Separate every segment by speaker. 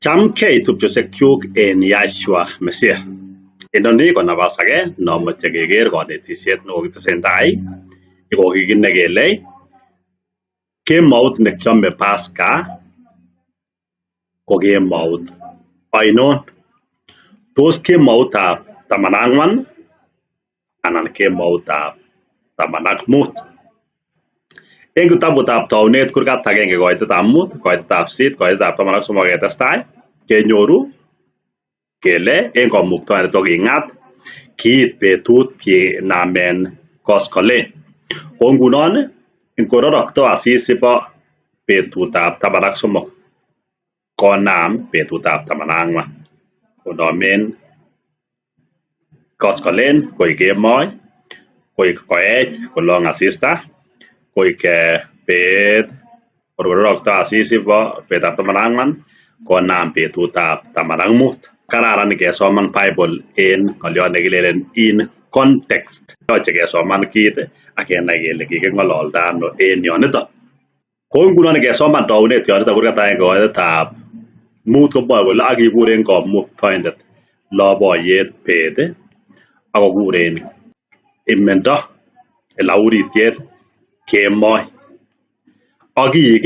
Speaker 1: Chamgei tupchosyekchuk en Yahshua Messiah. Inoni ko nabas age nomoche keker konetisiet nekokitesentai nekokikine kele kemout nekiome Pasca ko kemout ainon? Tos kemoutab 14 anan kemoutab 15? En kitabutab taunet kurgat agenge koitetab 5, koitetab 8, koitetab 13 ketestai kenyoru kele en komuktoindet koking'at kiit betut kinamen koskolen. Ko ngunon ngororokto Asisi bo betutab 13 konam betutab 14 konomen koskolen koik kemoi, koik koech kolong asista, koik beet kororokto Asisi bo betutab 14 konam betutab 15. Kararan kesoman Bible en ng'olyot nekilelen in context. Yoche kesoman kit ak kenai kele kiking'ololdo ano en yoniton. Ko ngunon kesoman taunet yoniton kurgat agenge koitetab 5 komwoe kole ak kikuren komuktoindet loboyet beet ak kokuren imendo lauritiet kemoi ak kiik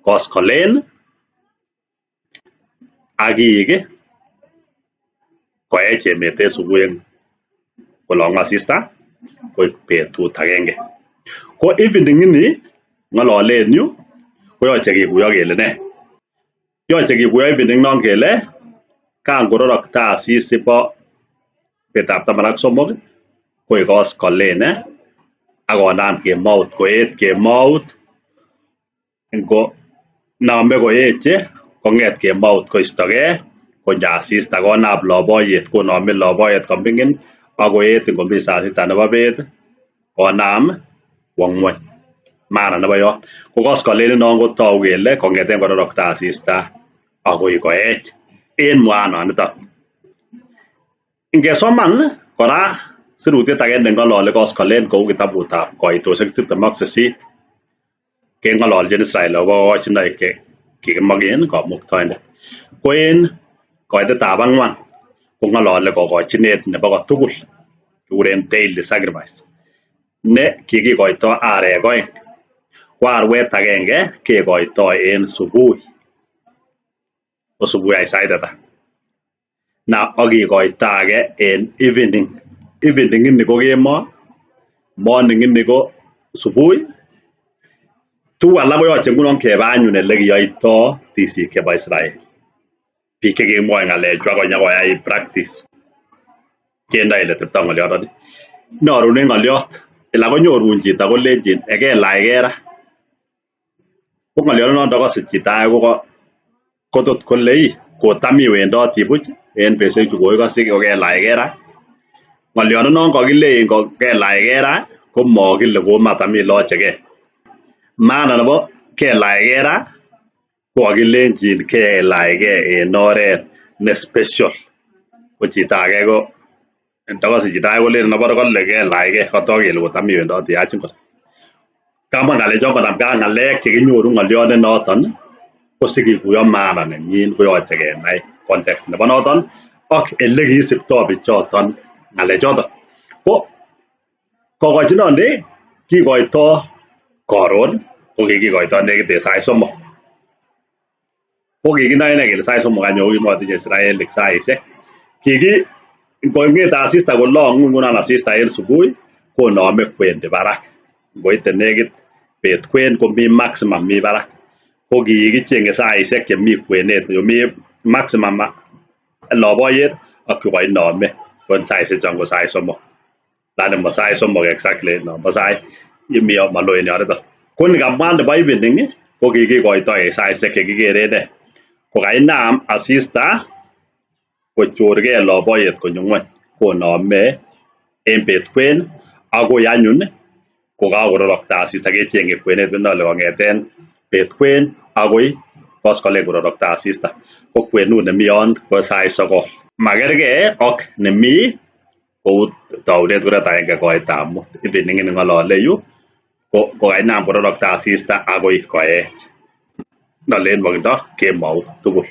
Speaker 1: koskolen ak kiik koech emet en subui kolong asista koik betut agenge. Ko evening ini ng'ololen yu koyoche kikuyo kele ne? Yoche kikuyo evening non kele kan ngororokto Asisi bo betutab 13 koik koskolen ak konam kemout, koet kemout ngo nome koeche kong'et kemout koistogee konyo asista konam loboyet, konome loboyet koming'in ak koet ngomi saa 6 nebo beet konam kwo ng'wony. Maana nebo yon ko koskolen inon kotou kele kong'eten kororokto asista akoi koech en mwaanoniton. Ngesoman kora sirutiet age neng'ololi koskolen kou kitabutab Koitosiek 28 keng'ololchin Israel akobo kokochinoik kikimoken komuktoindet. Ko en koitetab 4 kong'ololi kokochinet nebo kotugul kikuren daily sacrifice ne kikikoito arek 2, ko arwet agenge kekoito en subui. Ko subui any sait ata? Ak kikoito age en evening. Evening ini ko kemoi, morning ini ko subui. Tuguk alak koyoche ngunon keba anyun elekiyoito tisik chebo Israel. Biik chekimwoe ng'alechu ak konyokoyai practice kendoi eletepto ng'olyondoni. Nyorunen ng'olyot ila konyorun chito kolenjin kelachkee ra. Ko ng'olyodonoto kosich chito age kotot kole kotam iwendoti buch en betusiek chu koikose kelachkee ra. Ng'olyodonon kokilein kelachkee ra komokile komatam ilochegee. Maana nebo kelachkee ra ko kakilenjin kelachkee en oret ne special. Ko chito age ko ndakosich chito age kolen nabore kole kelachkee kotok kele kotam iwendoti yachin kot. Kamwa ng'alechon konamgee ak ng'alek chekinyoru ng'olyondenoton ko sikikuyo maana nenyin koyoche kenai context nebo noton ak elekisipto bichoton ng'alechoton. Ko kokochinoni kikoito koron ko kikikoito nekit en sait 3. Ko kikinoe inei kele sait 3 any kokimotinye Israelik saisiek. Ngong'et asista kolong'u ngunon asista en subui konome kwendi barak. Ngoite nekit beet kwen komi maximum mi barak. Ko kikicheng'e saisiek chemi kwenet yomi maximum loboyet ak koinome ko saisiek chon ko sait 3. Lakini mo sait 3 exactly nombo sait mi malo en yoniton. Ko nikamwa nebo evening ko kikikoito en saisiek chekikeren kokainam asista kochorgee loboyet konyo ng'wony konome en beet kwen akoi anyun kokakororokto asista kecheng'e kwenet nole kong'eten beet kwen akoi koskolen kororokto asista. Ko kwenut nemi yon ko sait 9. Makergee ak nemi kou taunet kurgat agenge koitab 5. Evening ini ng'olole yu kokainam kororokto asista akoi koech. Nolen mokindo kemout tugul.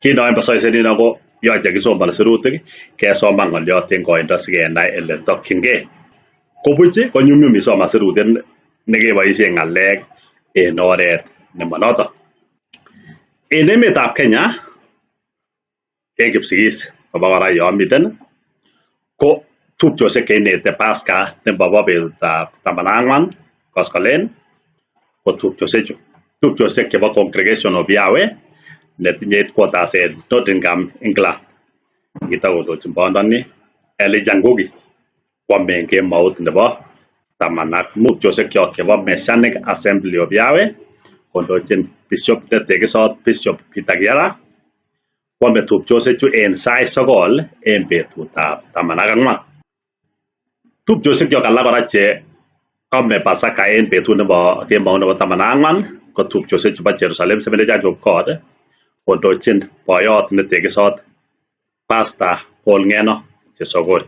Speaker 1: Kinoen pasoisenino ko yoche kisoman sirutik kesoman ng'olyot en koindo sikenai ele tokyingei. Kobuch ko nyumnyum isoman sirutiet nekeboisien ng'alek en oret nemonoton. En emetab Kenya en kipsigis kobakora yon miten ko tupchosiek cheinete Pasaka nebo betutab 14 koskolen ko tupchosiechu. Tupchosiek chebo Congregation of Yahweh netinye headquarters en Nottingham, England. Kitagondochin bondoni Elijah Ngugi kwamen kemout nebo 15 tupchosiekyok chebo Messianic Assembly of Yahweh kondochin Bishop netekisot Bishop Peter Kiara kwame tupchosiechu en sait 9 en betutab 14. Tupchosiekyok alak kora che ame Pasaka en betut nebo kemout nebo 14 ko tupchosiek chebo Jerusalem Seventh Church of God kondochin boyot netekisot Pastor Paul Ngeno Chesokoi.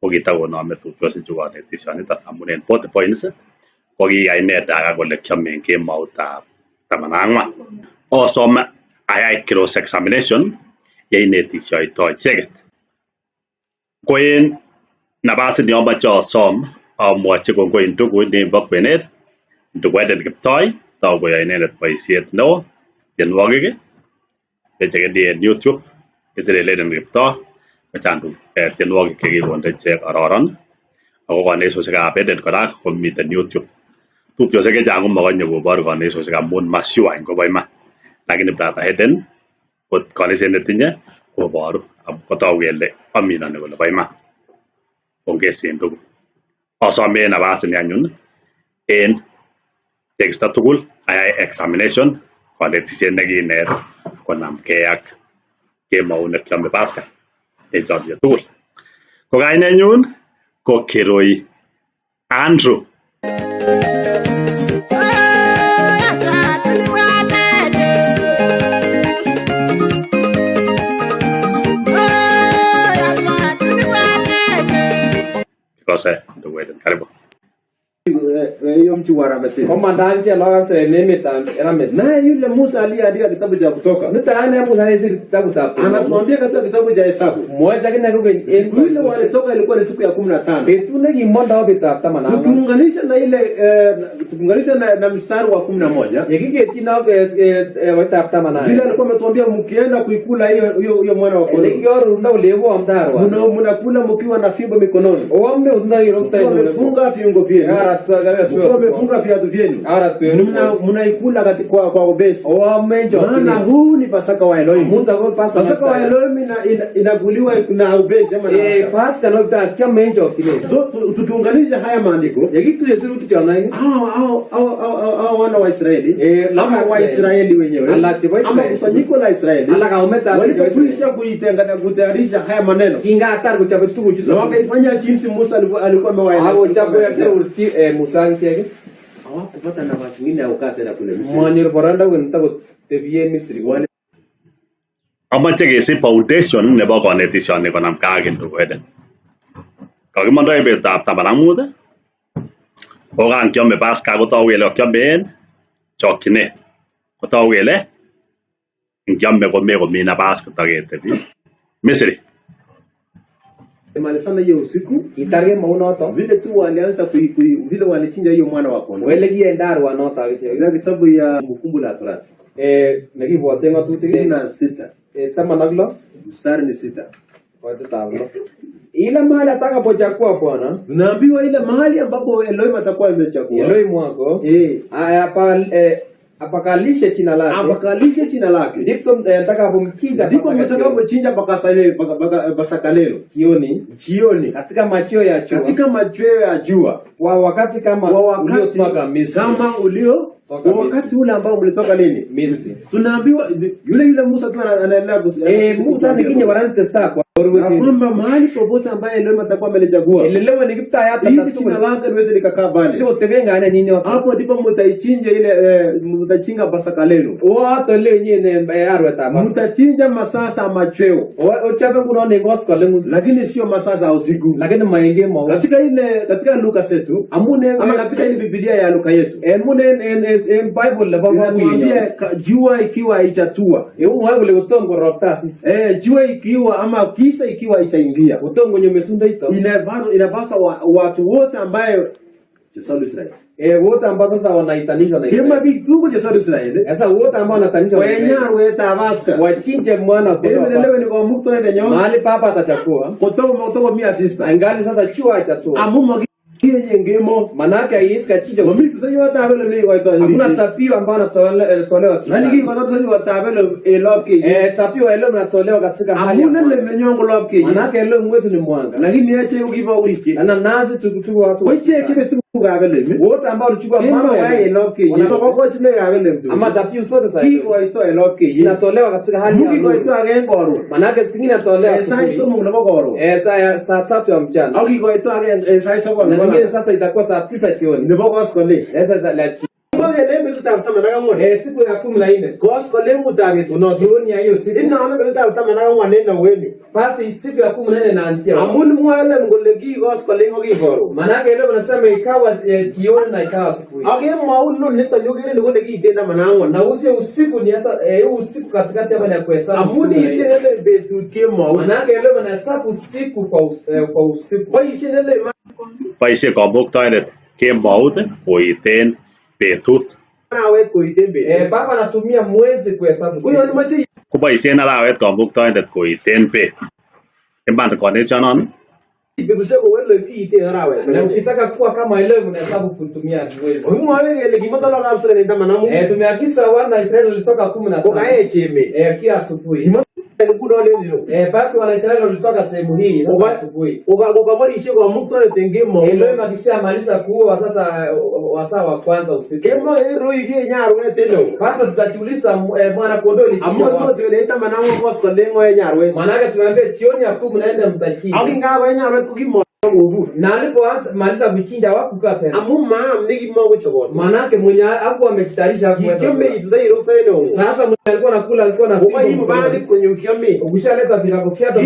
Speaker 1: Ko kitakonome tupchosiechu konetisioniton amun en 40 points ko kikainet aga kole kiamen kemoutab 14. Osome ayai cross examination yeinetisyoito icheket. Ko en nabasit neomoche osom amwochi kongoi ndugu nebo kwenet ndugu Eden Kiptoi takoyoe inendet boisiet neo tienwogik chechekeni en YouTube kisire Eden Kiptoi kochang tienwogik chekikonde ichek kororon ako konesosiekab Eden kora komiten YouTube. Tupchosiek chechang komokonye kobor konesosiek amun masure ngobo iman, lakini brother Eden kot konesiet netinye koboru kotogu kele aminoni kole bo iman. Ongesin tugul. Osome en nabasini anyun en tekisto tugul ayai examination konetisiet nekinet konamgei ak kemout nekiome Pasaka en chomyet tugul. Ko kainenyun ko Kirui Andrew. Ndugu Eden, karibu.
Speaker 2: Komandan che loga se nemitan Rames.
Speaker 3: Na yule Musa aliyeandika kitabu cha Kutoka.
Speaker 2: Nitaane Musa anasema kitabu cha Kutoka.
Speaker 3: Anatuambia katika kitabu cha Hesabu.
Speaker 2: Mmoja kina kwa
Speaker 3: yule walitoka ilikuwa ni siku ya 15.
Speaker 2: Betuna kimonda obita tamana.
Speaker 3: Tukiunganisha na ile tukiunganisha na mstari wa 11.
Speaker 2: Yekike china wata tamana.
Speaker 3: Vile alikuwa ametuambia mkienda kuikula hiyo mwana wa kondoo.
Speaker 2: Lekioro unda ulevo amdarwa.
Speaker 3: Mnakula mkiwa na fimbo mikononi.
Speaker 2: Ombe unda irokta
Speaker 3: mmefunga viungo vyenu. Mmefunga viatu vyenu. Mnaikula katika kwa obesi. Maana huu ni Pasaka wa Elohim. Pasaka wa Elohim inakuliwa na obesi ama na
Speaker 2: Pasaka nokta kama menjo kile.
Speaker 3: So tukiunganisha haya maandiko,
Speaker 2: yakitu yesiru tuchana nini?
Speaker 3: Wana wa Israeli, ama wa Israeli wenyewe. Ama kusanyiko la Israeli. Walipokwisha kuitenga na kutayarisha haya maneno.
Speaker 2: Kinga atar kuchapa tuku
Speaker 3: na wakaifanya jinsi Musa alikuwa amewaeleza.
Speaker 2: Hao chapo ya Musa yake
Speaker 3: hawakupata nafasi nyingine ya ukate na kule Misri.
Speaker 2: Mwanir boranda wenta ko tebie Misri wale.
Speaker 1: Amache kesib foundation nebo konetisioni konamgei ak ndugu Eden. Kakimondoi betutab 15 ko kan kiame Pasaka kotogu kele kiamen chokchinet. Kotogu kele kiame komi nafas kotaketebi Misri.
Speaker 3: Mali sana hiyo usiku
Speaker 2: itarge maunoto
Speaker 3: vile tu walianza vile walichinja hiyo mwana wa kondoo.
Speaker 2: Wele giendar wanota wiche.
Speaker 3: Za kitabu ya Kumbukumbu la Torati.
Speaker 2: Nekibote ngatutik
Speaker 3: na 6.
Speaker 2: Tamanaglo
Speaker 3: mstari ni 6.
Speaker 2: Watu tawlo. Ila mahali atakapochakua Bwana.
Speaker 3: Tunaambiwa ile mahali ambapo Elohim atakuwa amechakua.
Speaker 2: Elohim wako. Apakalishe jina lake.
Speaker 3: Apakalishe jina lake.
Speaker 2: Ndipo atakapomchinja.
Speaker 3: Ndipo atakapomchinja Pasaka leo. Jioni.
Speaker 2: Katika machweo ya jua.
Speaker 3: Katika machweo ya jua.
Speaker 2: Wa wakati kama uliotoka Misri.
Speaker 3: Kama wakati ule ambao mlitoka nini?
Speaker 2: Misri.
Speaker 3: Tunaambiwa yule Musa tu anaendelea
Speaker 2: Musa nikinye warani testa kwa
Speaker 3: kwamba mahali popote ambaye Elohim atakuwa amelichagua hili jina lake liweze likakaa pale. Hapo ndipo mtaichinja ile mtachinga Pasaka lenu. Mtachinja masaa za machweo, lakini sio masaa za usiku. Katika Luka setu ama katika ile Biblia ya Luka yetu jua ikiwa haichatua, jua ikiwa ama kisa ikiwa haichaingia, inapaswa watu wote ambayo wote ambao sasa wanaitanishwa na Israeli. Kama bituko je sasa Israeli. Sasa wote ambao wanatanishwa na Israeli. Wenyar weta baska. Wachinje mwana kwa. Leo ni kwa mukto ile nyo. Mahali papa atachukua. Kutoka mia sister. Angali sasa chua atatua. Amumo kiye ngemo. Manake aiska chinje. Mimi sasa yote abele mimi kwa ito. Hakuna tapio ambao anatolewa. Nani kiko kwa sasa watabele elopke. Tapio elo mnatolewa katika hali. Amune le menyongo lopke. Manake elo mwetu ni mwanga. Lakini ache ukipa wiki. Na nazi tukutuku watu. Weche kibe wote ambao walichukua mama ya eloke wanatoka kwa chini ya wale mtu ama tapio sote sasa hii waitoa eloke inatolewa katika hali ya Mungu waitoa ngengoro manake singine inatolewa sasa hizo Mungu ngengoro saa 3 ya mchana au kiko waitoa sasa hizo na nyingine sasa itakuwa saa 9 jioni ndipo kwa skole sasa la siku ya 14 gospel mutavitu no jioni ya hiyo siku ina amebeleta utamana wanena wenu basi siku ya 14 na antia amuni mwale mgoleki gospel ngogi boro manake leo wanasema ikawa jioni na ikawa siku hiyo age maulo nitanyogere ngoleki itenda manangwa na usiku ni sasa usiku katikati hapa ni kuhesabu amuni itende betu kemo manake leo wanahesabu siku kwa usiku kwa ishinele
Speaker 1: paise ko bok toilet kemo oiten betut
Speaker 3: arawet koiten baba anatumia mwezi kuhesabu huyo ni machi
Speaker 1: kuboisien arawet kamuktoindet koiten bet imanda condition
Speaker 3: Bibuseko wele ite arawet
Speaker 2: na ukitaka kuwa kama 11 unahesabu kutumia mwezi
Speaker 3: umwale ile kimotala kabisa nenda manamu
Speaker 2: tumeagiza wana Israeli walitoka 15
Speaker 3: kwa cheme
Speaker 2: kia asubuhi
Speaker 3: basi
Speaker 2: wana Israeli walitoka sehemu hii asubuhi
Speaker 3: ukaborishe kwa mukto tengemo
Speaker 2: Elohim akishamaliza kuua sasa wasaa wa kwanza usiku
Speaker 3: kemo hero ige nyarwe tendo
Speaker 2: basi tutachuliza mwana kondoo
Speaker 3: ilichukua ammo tuleta manamu kwa skolengo ya nyarwe
Speaker 2: manake tunaambia jioni ya 10 naenda mtachinja
Speaker 3: au ingawa nyarwe kukimo
Speaker 2: na alipoanza maliza kuchinja wakukaa tena
Speaker 3: amuma mnigi mwangu chokoni
Speaker 2: manake mwenye hapo amejitayarisha hapo
Speaker 3: kiombe itudai rofeno
Speaker 2: sasa mwenye alikuwa anakula alikuwa na
Speaker 3: fimbo hivi bali kwenye ukiombe
Speaker 2: ukishaleta virago fyado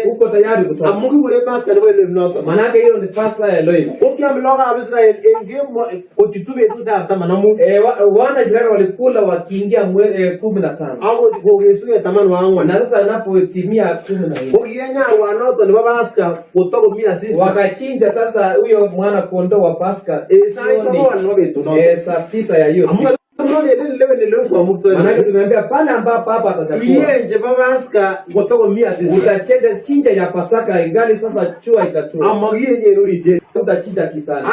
Speaker 2: uko tayari kutoka
Speaker 3: amungu ule pasta ndio ile mnoto
Speaker 2: manake hiyo ni pasta ya Elohim
Speaker 3: ukiamloga Israeli engemo kutube tuta manamu
Speaker 2: wana Israeli walikula wakiingia 15
Speaker 3: au kugesuya tamani wangu
Speaker 2: na sasa inapotimia 14
Speaker 3: ukienya wanoto ni babaska kutoka
Speaker 2: wakachinja sasa huyo mwana kondoo wa Pasaka saa 9 ya hiyo siku. Manake tumeambia pale ambapo hapa atachukua utachinja ya Pasaka ingali sasa chua itatua utachinja kisani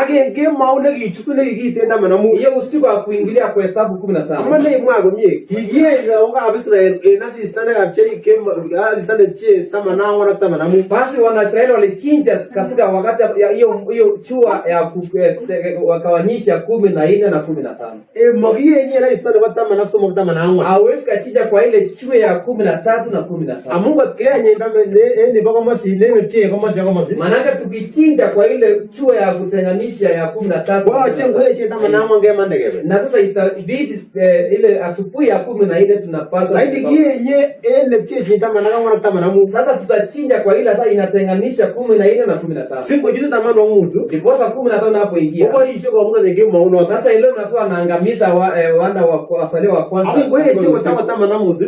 Speaker 2: hiyo usiku wa kuingilia kwa hesabu 15 basi wana Israeli walichinja katika wakati hiyo chua ya wakawanyisha 14 na 15 hawezi kachinja kwa ile chue ya 13 na 15 manake tukichinja kwa ile chue ya kutenganisha ya 13 na sasa itabidi ile asubuhi ya 14 tunapasa sasa tutachinja kwa ile sasa inatenganisha 14 na 15 ndiposa 15 hapo ingia sasa ile unatoa naangamiza wana wasaliwa wa kwanza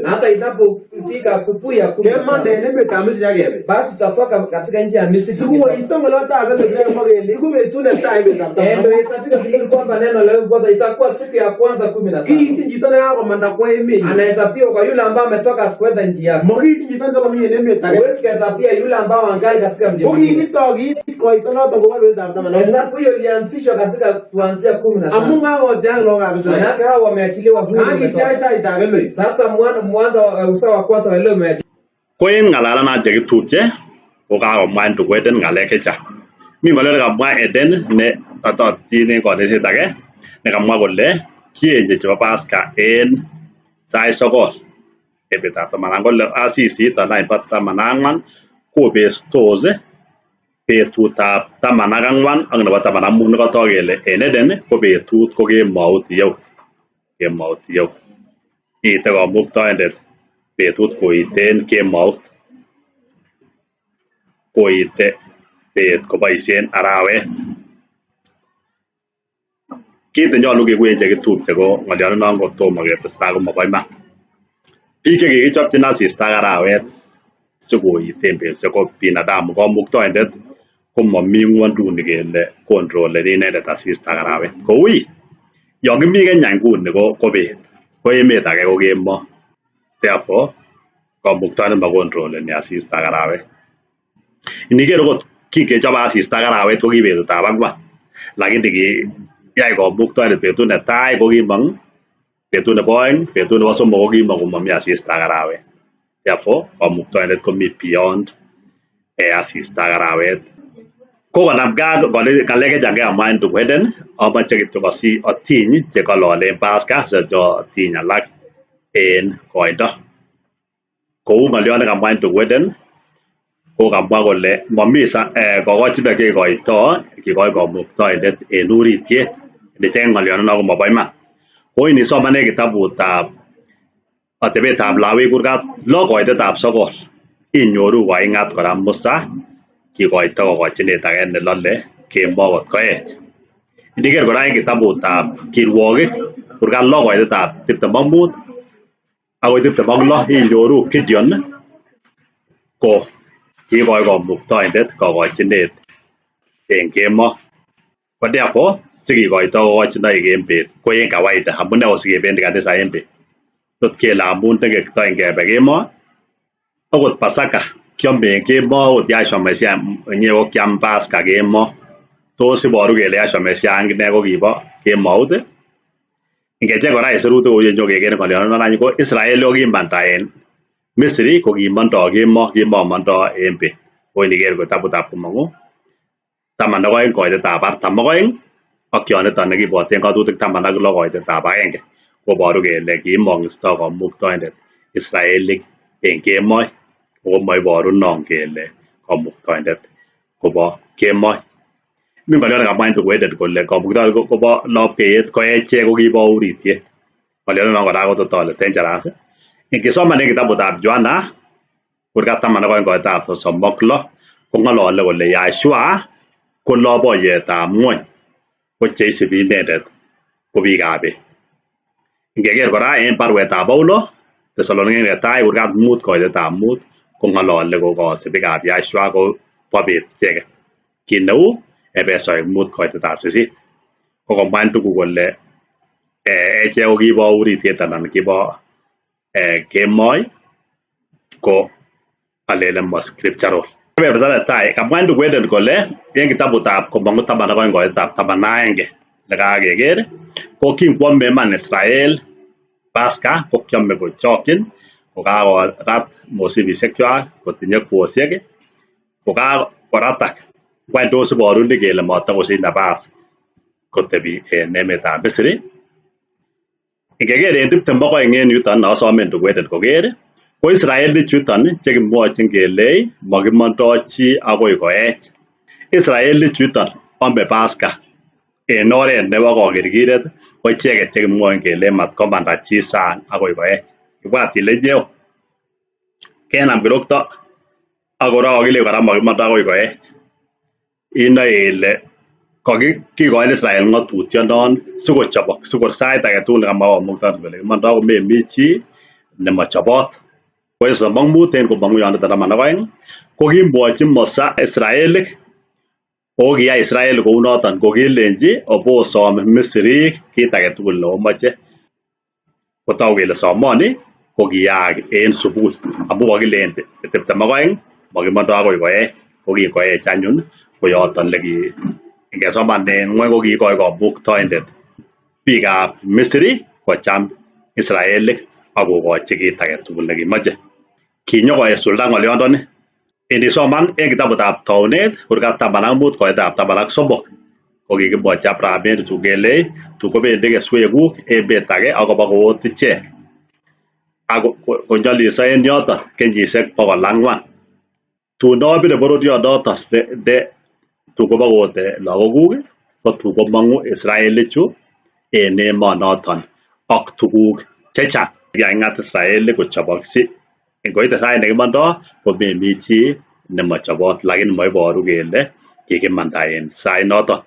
Speaker 2: hata inapofika asubuhi ya 15 basi tutatoka katika nchi ya Misri ndio itafika vizuri kwamba neno leo kwanza itakuwa siku ya kwanza 15 anahesabiwa kwa yule ambaye ametoka kwenda nchi yake huwezi kuhesabia yule ambaye angali katika mji hesabu hiyo ilianzishwa katika kuanzia 15 manake hao wameachiliwa huru sasa mwanzo usawa wa kwanza leo umeachiliwa
Speaker 1: koen ngalala na je kituje ukakomwa ndukweten ngalek chechang mi ngolele kamwa Eden ne tatotine koneset age ne kamwa kole kienye chebo Pasaka en sait 9 ebetab taman ak kole asisit anan iba taman ak ang'wan kobestos betutab taman ak ang'wan ak nebo taman ak mut nekatoi kele en Eden ko betut ko kemout yeu ite Kamuktaindet betut koiten kemout koite bet koboisien arawet. Kit nenyolu kekuren chekitupche ko ng'olionoton kotomo ketestai komobo iman. Biik chekikichopchin asista ak arawet sikoiten betusiek ko binadamu Kamuktaindet komomi ng'wonduni kele kontroleni inendet asista ak arawet. Koui yon kimi Kenya nguni ko bet, ko emet age ko kemo. Therefore Kamuktaindet makontroleni asista ak arawet. Iniker okot kingechobe asista ak arawet ko ki betutab ang'wan, lakini kiyai Kamuktaindet betut netai ko kimong, betut nebo oeng, betut nebo somok ko kimong komomi asista ak arawet. Therefore Kamuktaindet komi beyond asista ak arawet. Ko konamgei ng'alek chechang keamwa en Eden, amoche kityo atiny chekololen Paska atiny alak en koindo. Kou ng'oliot nekamwa en Eden ko kamwa kole momi kokochinet kikoi Kamuktaindet en uritiet necheng ng'olionoto komobo iman. Ko inisoman en kitabutab Atebetab Lawi kurgat 6 koitetab 9 inyoru koing'at kora Musa kikoito kokochinet age nelole kemo kot koech. Indiker kora en kitabutab Kirwokik kurgat 6 koitetab 25 akoi 26 inyoru Gideon ko kikoi Kamuktaindet kokochinet en kemo. Ko therefore sikikoito kokochinoik en bet ko en kawaida amune sikebendi kanisa en bet. Tot kele amun tekektoi ngebe kemo, okot Pasaka kiome en kemo, okot Yahshua Mesiah inye ko kiam Paska kemo. Tos iboru kele Yahshua Mesiah akine ko kibo kemout. Ingechek kora sirutik kou yenyokeker ng'olionoto ko Israel ko kimanda en Misri ko kimondoi kemo, kimomondoi en bet. Ko iniker kitabutab Komong'u 12 koitetab 42 ak yoniton nekibwoten ng'atutik 16 koitetab 1 koboru kele kimong'isto Kamuktaindet Israelik en kemoi, ako moiboru non kele Kamuktaindet kobo kemoi. Mi ng'oliot nekamwa en Eden kole Kamuktaindet kobo lopkeiyet ko echek ko kibo uritiet. Ng'olionoto kora kototolet dangerous. Ingisoman en kitabutab Johana kurgat 12 koitetab 36 kong'olole kole Yahshua ko loboyetab ng'wony ko cheisibi inendet ko biikab bet. Ingeker kora en barwetab Paulo Thessalonians netai kurgat 5 koitetab 5 kong'olole ko kosibikab Yahshua ko bo bet icheket. Kit neu Efesoek 5 koitetab 8 ko komwa en tuguk kole echek ko kibo uritiet anan kibo kemoi ko alele mo scriptural. Kamwa en Eden kole en kitabutab Komong'u 12 koitetab 11 nekakeker ko kinkwome iman Israel Paska ko kiome kochokyin kokakorat mosibisiek chwak kotinye kwosiek kokakoratak. Wany tos iboru ni kele matokosich nafas kotebi en emetab Misri. Ingeker en 22 en yuton asome en Eden koker ko Israelik chuton chekimwochin kele makimondoi chi akoi koech. Israelik chuton ome Paska en oret nebo kokirkiret ko icheket chekimwochin kele matkomanda chi sang akoi koech. Ibwat ile ichek kenam kirokto ak kora kokile kora makimondoi akoi koech. Inoe ile kikoin Israel ng'otutiondon sikochobok sait age tugul nekamwa Kamuktaindet kole kimondoi komemi chi nemochobot. Ko en 35 en Komong'u yoniton 12 ko kimwochi Musa Israelik o kiyai Israel kounoton ko kilenji obosom Misrik kit age tugul neomoche. Kotogu kele somoni ko kiyaak en subui amu kokile 22 makimondoi akoi koech, ko kikoech anyun ko yoton ingesoman en ng'weny ko kikoi Kamuktaindet biikab Misri kocham Israelik ak kokochi kit age tugul nekimoche. Kinyokosulda ng'oliondoni inisoman en kitabutab Taunet kurgat 15 koitetab 13 ko kikimwochi Abraham en kele tukobendi keswekuk emet age akobo koot ichek ako konyoliso en yoton kenyisiek 400 tun obire bororionoton de tun kobokote lagokuk ko tun komong'u Israelichu en emonoton ak tuguk chechang kikang'at Israel kochobokse ngoite sait nekimondoo komemi chi nemochobot lakini moiboru kele kikimanda en sait noton.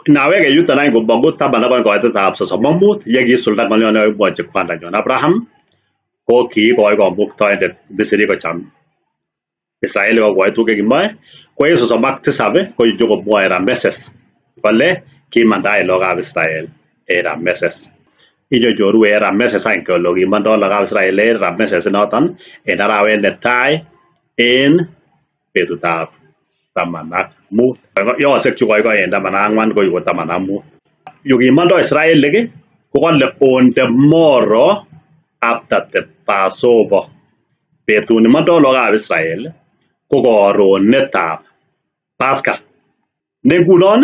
Speaker 1: Inaweke yuton any komong'u 12 koitetab 35 yekiisulda ng'olyon nekakimwochi kwandanyon Abraham ko kiikoi komuktoindet Misri kocham Israel kokochi tuguk chekimoe ko en 37 ko nyokomwoe Rameses kole kimandaen lagokab Israel en Rameses. Inyoru en Rameses any kole kimondoo lagokab Israel en Rameses inoton en arawet netai en betutab 15. Yosek chukoikoi en 14 ko yu ko 15. Yu kimondoo Israelik ko kole on the morrow after the Passover. Betut nemondoo lagokab Israel ko koronetab Pascha. Ne ngunon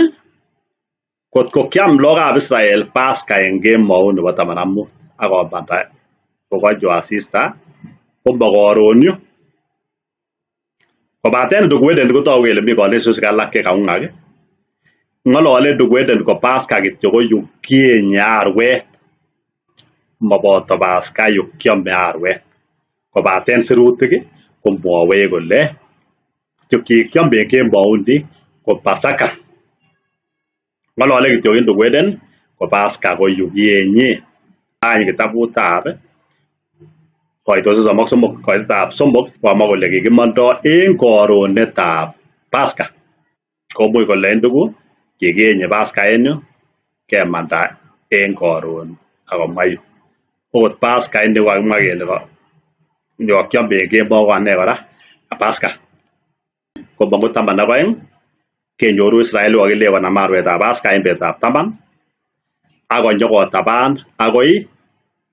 Speaker 1: kotko kiam lagokab Israel Pascha en kemout nebo 15 ak komanda kokocho asista komokoron yu. Kobaten ndugu Eden kotogu kele mi konetutik alak chekaung'ak. Ng'olole ndugu Eden ko Pascha kityo ko yu kienye arwet moboto Pascha yu kiome arwet. Kobaten sirutik komwowech kole kikiome en kemoundi ko Pasaka. Ng'olole kityo ndugu Eden ko Pascha ko yu kienye. Any kitabutab koitosiek 33 koitetab 3 komwa kole kikimondoo en koronetab Pascha. Komuch kole ndugu kikienye Pascha en yu kemanda en koron akomwa yu. Okot Pascha en yu kakimwa kele nyokiome en kemou ane kora Pascha. Komong'u 12 kenyoru Israel kokakile konam arwetab Pascha en betutab 10 ak konyokotaban akoi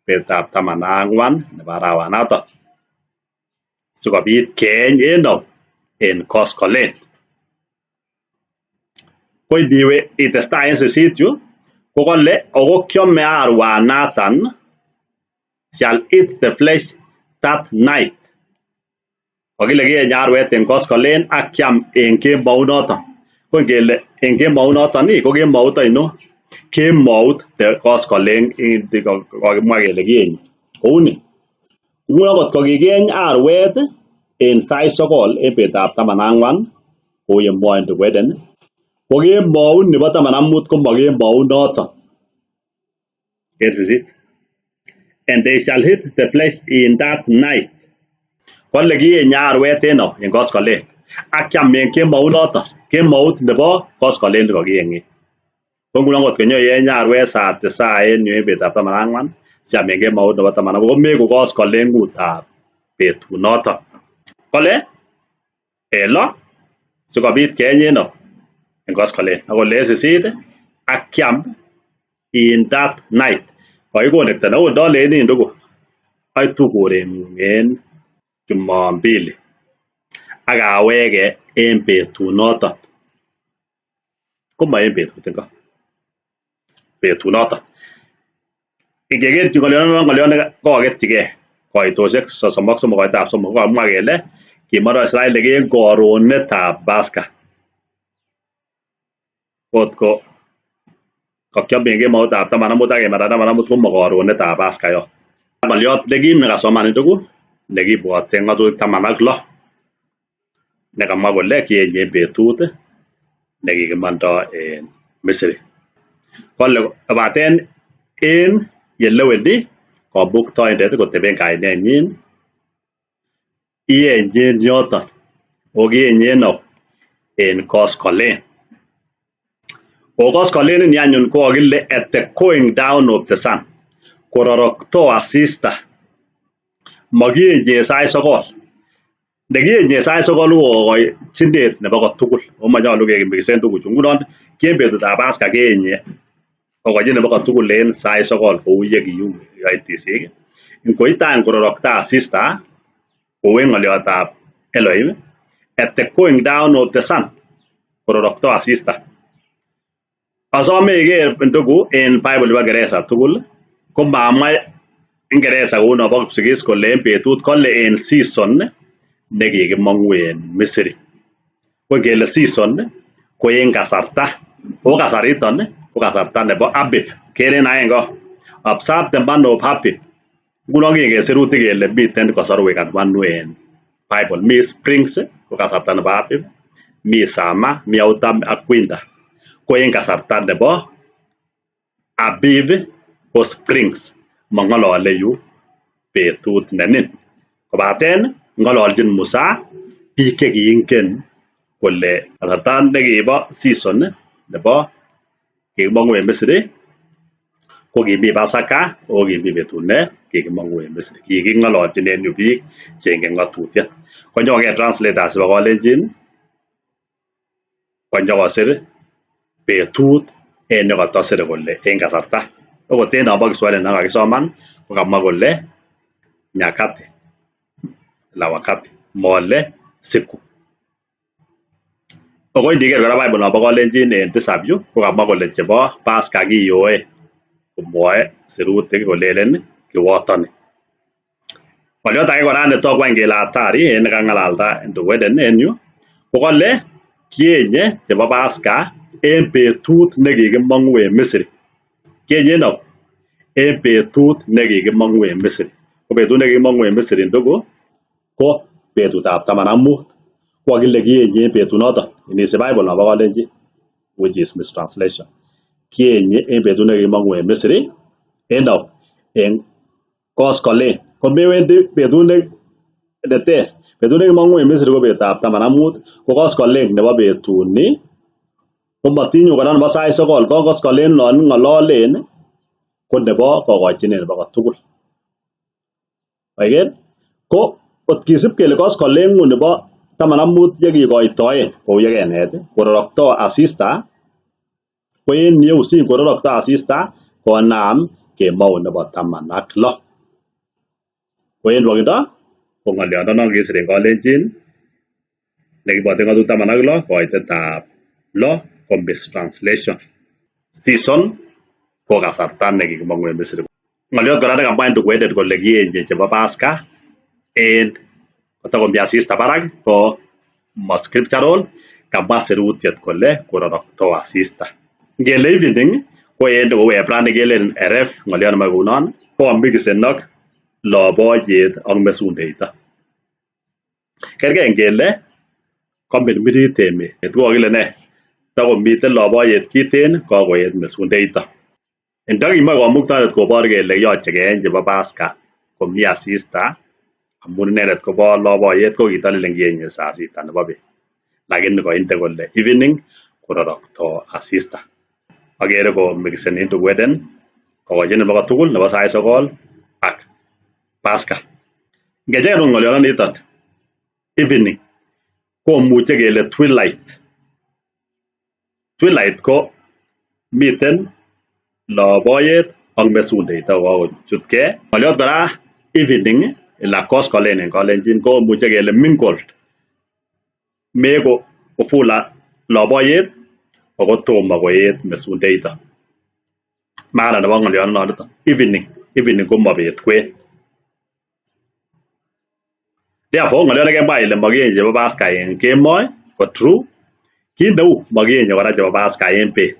Speaker 1: betutab 14 nebo arawanoton sikobit keeny en koskolen. Ko iniwe itestai en 8 yu ko kole ako kiome arwanaton shall eat the flesh that night. Kokile kienye arwet en koskolen ak kiam en kemout noton. Ko ngele en kemout noton ko kemout oino? Kemout koskolen kokimwa kele kienye kouni. Ngunon kotko kikieny arwet en sait 9 en betutab 14 kou yemwoe ndugu Eden ko kemout nebo 15 ko mo kemout noton en 8. And they shall eat the flesh in that night. Kole kienye arwet en koskolen ak kiam en kemout noton, kemout nebo koskolen nekokienye. Ko ngunon kotko nyoieny arwet saa 9 en yu en betutab 14 siam en kemout nebo 10 ko meku koskolengutab betut noton. Kole elo sikobit keeny en koskolen ak kole en 8 ak kiam in that night. Kokikonekten akot ndoleni ndugu aitu koreng'ung en Jumapili ak awege en betut noton komo en betut ingo betut noton. Ingekerchi ng'olyon kokoketyigei koitosiek 33 koitab 3 kokamwa kele kimondoo Israel en koronetab Pascha. Kotko kakiome en kemoutab 15 ak kemanda 15 komo koronetab Pascha yon. Ng'olyot nekim nekasoman tugul nekibwote ng'atutik 16 nekamwa kole kienye en betut nekikimondoo en Misri. Kole kobaten en yelewendi komuktoindet koteben kainenyin ienyen yoton o kienyen en koskolen. O koskolen ni anyun ko kokile at the going down of the sun, kororokto asista mokienye sait 9. Nekienye sait 9 kokoi chindet nebo kotugul omonyolu kekimikisen tuguchu. Ngunon ki en betutab Pascha kienye kokochi nebo kotugul en sait 9 kou yekiu kaitisiek. Ngoite any kororokto asista kou en ng'olyotab Elohim at the going down of the sun, kororokto asista. Asome iker ndugu en Bible nebo Kingereza tugul ko mamwa Ingereza kuno bo kipsigis kole en betut kole en season nekikimong'u en Misri. Ko ngele season ko en kasarta. Ko kasariton ko kasarta nebo Abib. Keren aengo. Observe the month of Abib. Nguno kingen sirutik kele miten kasarwek ang'wanu en Bible. Mi Springs ko kasarta nebo Abib. Mi Summer, mi Autumn ak Winter. Ko en kasarta nebo Abib ko Springs. Mang'olole yu betut nenin. Kobaten ng'ololchin Musa biik chekiingen kole kasarta nekibo season nebo kikimong'u en Misri ko kimi Pasaka o kimi betut ne kikimong'u en Misri. Kiking'ololchin en yu biik cheingen ng'atutiet. Konyoke translators chebo Kalenjin konyokosir betut en nekatosire kole en kasarta. Okot en nombo Kiswahili nekakisoman kokamwa kole nyakati la wakati mole siku. Ako indiker kora Bible nombo Kalenjin en tisab yu kokamwa kole chebo Pasaka kiyoe komwoe sirutik kolelen kiwotoni. Ng'oliot age kora netogu any kele hatari en nekang'alalda Ndugweden en yu ko kole kienye chebo Pasaka en betut nekikimong'u en Misri. Kienye no en betut nekikimong'u en Misri. Ko betut nekikimong'u en Misri ndugu ko betutab 15. Ko kakile kienye en betunoton. Inisi Bible nombo Kalenjin which is mistranslation. Kienye en betut nekikimong'u en Misri en koskolen. Ko mewendi betut neter. Betut nekikimong'u en Misri ko betutab 15. Ko koskolen nebo betuni ko matinyu kora nebo sait 9. Ko koskolen non ng'ololen ko nebo kokochinet nebo kotugul. Oiken ko kot kisib kele koskolen nebo 15 yekikoitoen kou yekenet kororokto asista ko en yeu sin kororokto asista konam kemout nebo 16. Ko en nwokindo ko ng'oliondonon kisir en Kalenjin nekibote ng'atut 16 koitetab 6 ko mistranslation. Season ko kasarta nekikimong'u en Misri. Ng'oliot kora nekamwa Ndugweden kole kienye chebo Pasaka en kotakomi asista barak ko mo scriptural, kamwa sirutiet kole kororokto asista. Ngele evening ko en kou Ebrani kelen eref ng'oliot nemoe kounon ko mikisen ak loboyet ak mesundeito. Kergei ngele komirmirit emet. Kokile ne takomiten loboyet kiten kokoet mesundeito. Ndakimoe komuktoindet kobor kele yoche keeny chebo Pasaka komi asista amun inendet kobo loboyet ko kitolelen kienye saa 6 nebo bet. Lakini koinde kole evening kororokto asista. Akere ko mikiseni Ndugweden kokochi nebo tugul nebo sait 9 ak Pasaka. Ngecheng ng'oliondoniton evening komuche kele twilight. Twilight ko miten loboyet ak mesundeito kochutkei. Ng'oliot kora evening la koskolen en Kalenjin komuche kele mingled. Meko ofula loboyet ako tomo koet mesundeito. Maana nebo ng'oliondoniton evening ko mobet kwen. Therefore ng'oliot nekemwa ile makienye chebo Pasaka en kemoi ko true. Kit neu makienye kora chebo Pasaka en bet.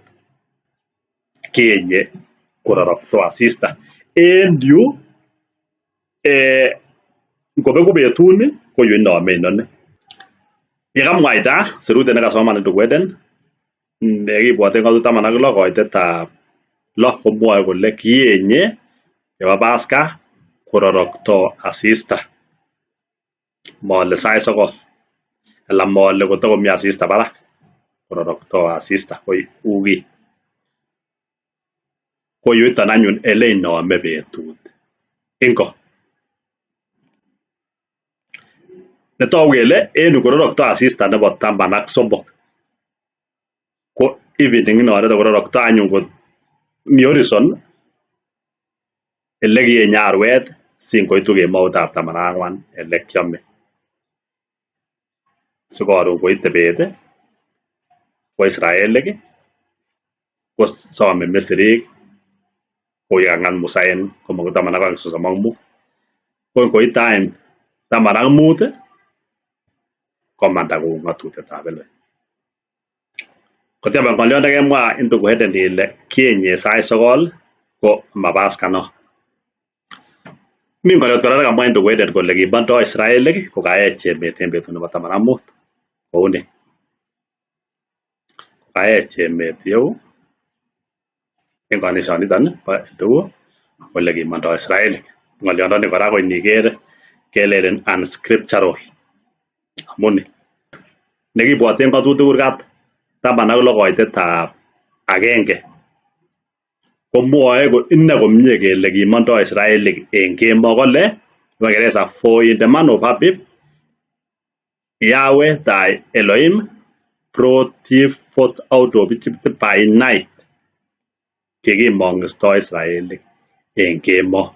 Speaker 1: Kienye kororokto asista. En yu ngobeku betuni ko yu inome inoni. Yekamwaita sirutiet nekasoman Ndugweden nekibwote ng'atut 16 koitetab 6 komwoe kole kienye chebo Pasaka kororokto asista. Mole sait 9 ala mole kotakomi asista barak kororokto asista uki. Ko yuiton anyun ele inome betut. Ingo netogu kele en yu kororokto asista nebo 13 ko evening inoto kororokto anyun kot mi horizon ele kienye arwet singoitu kemoutab 14 ele kiome. Sikoron koite bet ko Israelik ko some Misrik koyangan Musa en komong taman ak sosom ak mut ko koit time taman ak mut komanda kou ng'atutietab Eldoret. Kotiaba ng'olyot nekemwa en tukuhet ile kienye sait 9 ko mapaska no. Mi ng'olyot kora nekamwa en tukuhet kole kimondoi Israelik kokaech emet en betut nebo taman ak mut kouni. Kokaech emet yeu en kanishoniton bo Edou kole kimondoi Israelik. Ng'olyondoni kora ko iniker kelelen unscriptural amun nekibwoten ng'atutik kurgat 16 koitetab 1 komwoe ine komie kele kimondoi Israelik en kemo kole Kiingereza for in the man of Abib Yahweh thy Elohim brought thee forth out of Egypt by night. Kikimong'istoi Israelik en kemo.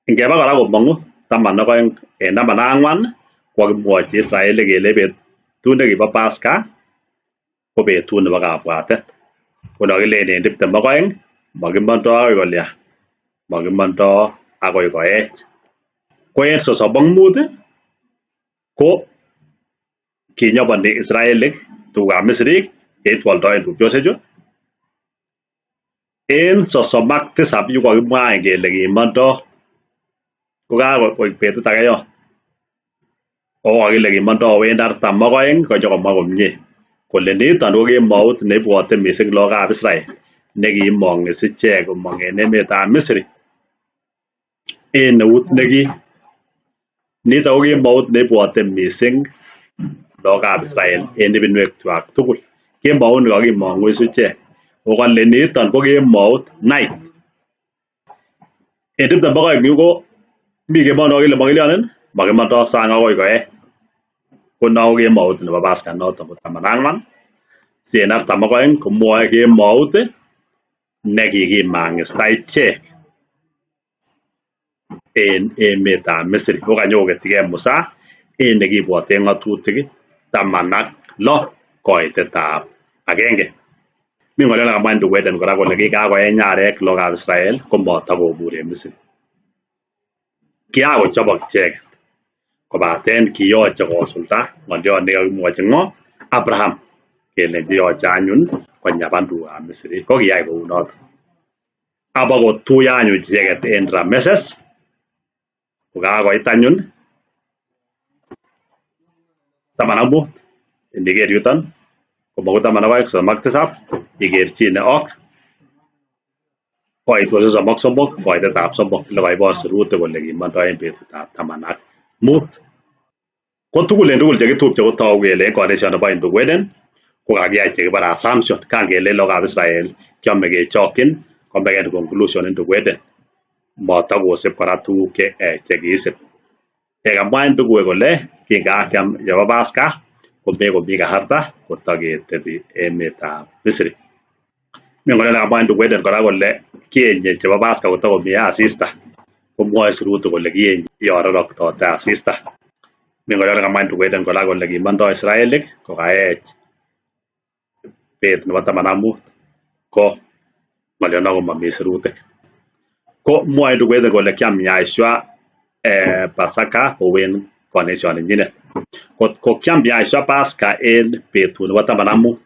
Speaker 1: Ngeba kora komong'u 12 en 14 kokimwochi Israelik kele betut nekibo Paska ko betut nebo kabwatet. Ko nokilen en 22 makimondoi akoi kolya, makimondoi akoi koech. Ko en 35 ko kinyoboni Israelik tugukab Misrik yeitwoldoen tupchosiechu. En 37 yu kokimwa kele kimondoi kokakoik betut age yon. Kokile kimondoi en 42 konyokomwa komie kole niton ko kemout neibwote mising lagokab Israel nekimong'is ichek komong en emetab Misri en eut nekim. Niton ko kemout neibwote mising lagokab Israel en ibinwekwak tugul. Kemout nekakimong'u ichek. Kokale niton ko kemout night. En 22 yu ko mi kemout nekakile makilyonen makimondoi sang akoi koech. Ko no kemout nebo Paska noton ko 14. Si en 42 komwoe kemout nekikimang'ista ichek en emetab Misri. Ko kanyoketige Musa en nekibwoten ng'atutik 16 koitetab 1. Mi ng'olyot nekamwa en tukuhet kora kole kikakoeny arek lagokab Israel komatakobur en Misri. Kiakochobok icheket kobaten kiyoche kosulda ng'olyot nekakimwochi ng'o? Abraham kelenji yoche anyun konyaban tugukab Misri. Ko kiyai kounoton. Abakotuiyo anyun icheket en Rameses kokakoit anyun 15 indiker yuton komong'u 12 ikerchine ok koitu 33 koitetab 3 lekoibor sirutik kole kimondoi en betutab 15. Ko tugul en tugul chekitupche kotogu kele en konetishet nebo Indugweden ko kakiyai chekibore assumption kan kele lagokab Israel kiame kechokyin komeken conclusion Indugweden matakosib kora tuguk chekiisib. Kamwa en tuguk kole kingakiam chebo Paska komi kasarta kotaketebi emetab Misri. Mi ng'olyot nekamwa en Indugweden kora kole kienye chebo Paska kotakomi asista. Komwoe sirutik kole kienye yororoktote asista. Mi ng'olyot nekamwa en Indugweden kora kole kimondoi Israelik kokaech bet nebo 15 ko ng'olyot komami sirutik. Ko mwoe Indugweden kole kiam Yahshua Pasaka kou en konetishoninyinet. Ko kiam Yahshua Paska en betut nebo 15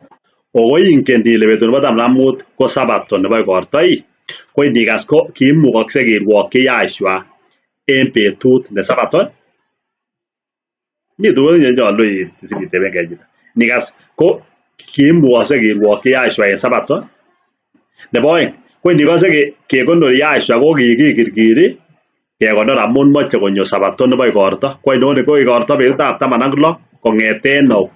Speaker 1: ko ingen ile betut nebo 15 ko Sabato nebo igortoi. Ko inikas ko kiimukokse kirwokyi Yahshua en betut ne Sabato. Mi tuguk chenyolu isibitebenkei chito. Nikas ko kiimukokse kirwokyi Yahshua en Sabato. Nebo oeng ko indikose kekonori Yahshua ko kikikirkiri kekonor amun moche konyo Sabato nebo igorto. Ko inoni ko igorto betutab 16 kong'eten au?